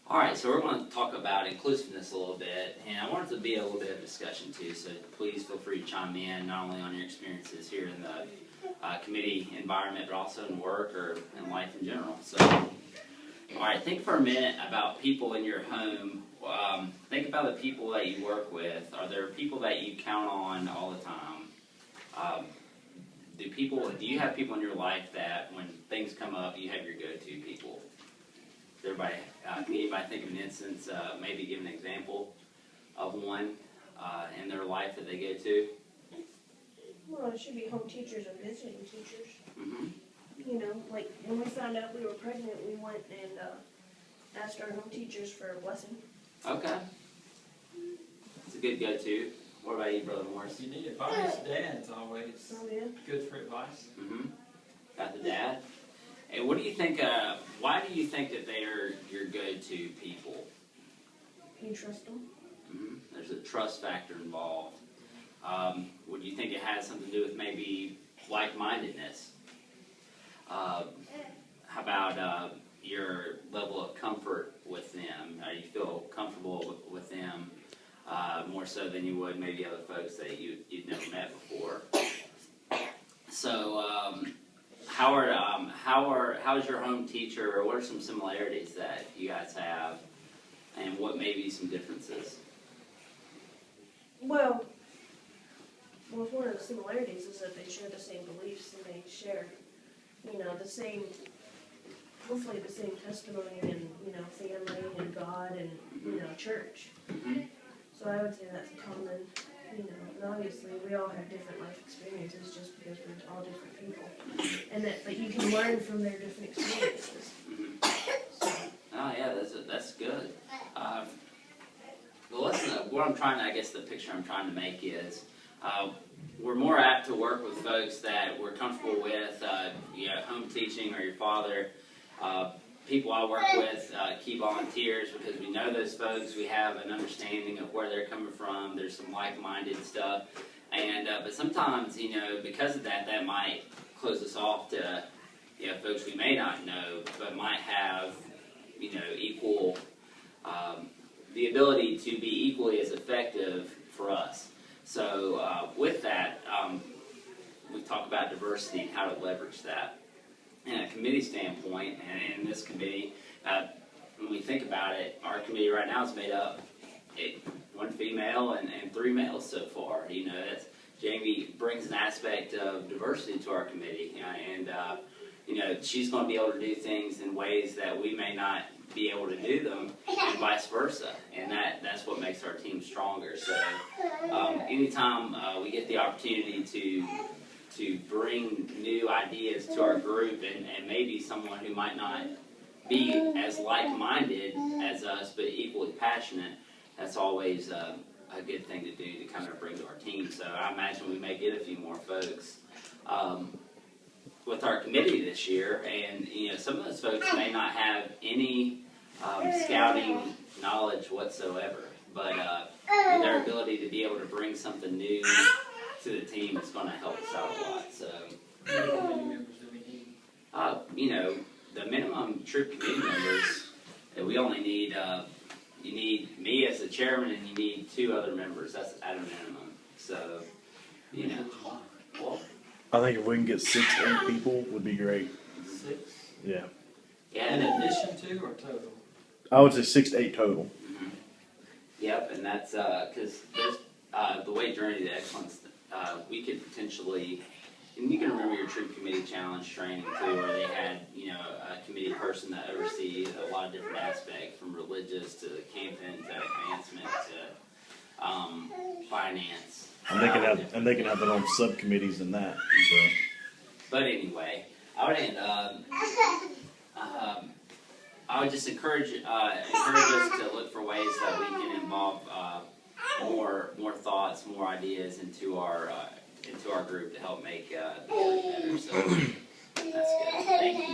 All right, so we're going to talk about inclusiveness a little bit, and I want it to be a little bit of discussion too, so please feel free to chime in, not only on your experiences here in the committee environment, but also in work or in life in general. So, all right, think for a minute about people in your home. Think about the people that you work with. Are there people that you count on all the time? Do you have people in your life that when things come up, you have your go-to people? Everybody, can anybody think of an instance, maybe give an example of one in their life that they go to? Well, it should be home teachers or visiting teachers. Mm-hmm. You know, like when we found out we were pregnant, we went and asked our home teachers for a blessing. Okay. That's a good go-to. What about you, Brother Morris? If you need advice, Dad's always Oh, yeah. good for advice. Mm-hmm. Got the dad. Hey, what do you think, why do you think that they're your go-to people? You trust them? Mm-hmm. There's a trust factor involved. Would you think it has something to do with maybe like-mindedness? How about your level of comfort with them? You feel comfortable with them more so than you would maybe other folks that you'd never met before. So, how's your home teacher, or what are some similarities that you guys have, and what may be some differences? Well, one of the similarities is that they share the same beliefs and they share, the same, hopefully the same testimony in, family and God and, church. Mm-hmm. So I would say that's common, and obviously we all have different life experiences just because we're all different people. But you can learn from their different experiences. So. Oh yeah, that's good. Well, what I'm trying to, I guess the picture I'm trying to make is, we're more apt to work with folks that we're comfortable with, home teaching or your father. People I work with, key volunteers, because we know those folks, we have an understanding of where they're coming from, there's some like-minded stuff, and but sometimes, because of that, that might close us off to, folks we may not know, but might have, equal, the ability to be equally as effective for us. So with that, we talk about diversity and how to leverage that. In a committee standpoint, and in this committee, when we think about it, our committee right now is made up one female and 3 males so far. Jamie brings an aspect of diversity to our committee, and she's going to be able to do things in ways that we may not be able to do them, and vice versa. And that's what makes our team stronger. So anytime we get the opportunity to bring new ideas to our group, and maybe someone who might not be as like-minded as us but equally passionate, that's always a good thing to do to kind of bring to our team. So I imagine we may get a few more folks with our committee this year, and some of those folks may not have any scouting knowledge whatsoever, but their ability to be able to bring something new to the team is going to help us out a lot. So, How many members do we need? The minimum troop committee members, we only need, you need me as the chairman, and you need 2 other members. That's at a minimum. So, well, I think if we can get 6 to 8 people would be great. 6? Yeah. yeah, In and addition to or total? I would say 6 to 8 total. mhm. Yep, and that's because there's the way Journey to Excellence, we could potentially, and you can remember your troop committee challenge training too, where they had a committee person that oversees a lot of different aspects, from religious to camping to advancement to finance. And they can have their own subcommittees in that. So. But anyway, I would just encourage us to look for ways that we can involve more thoughts, more ideas into our group to help make the work better. So that's good. Thank you.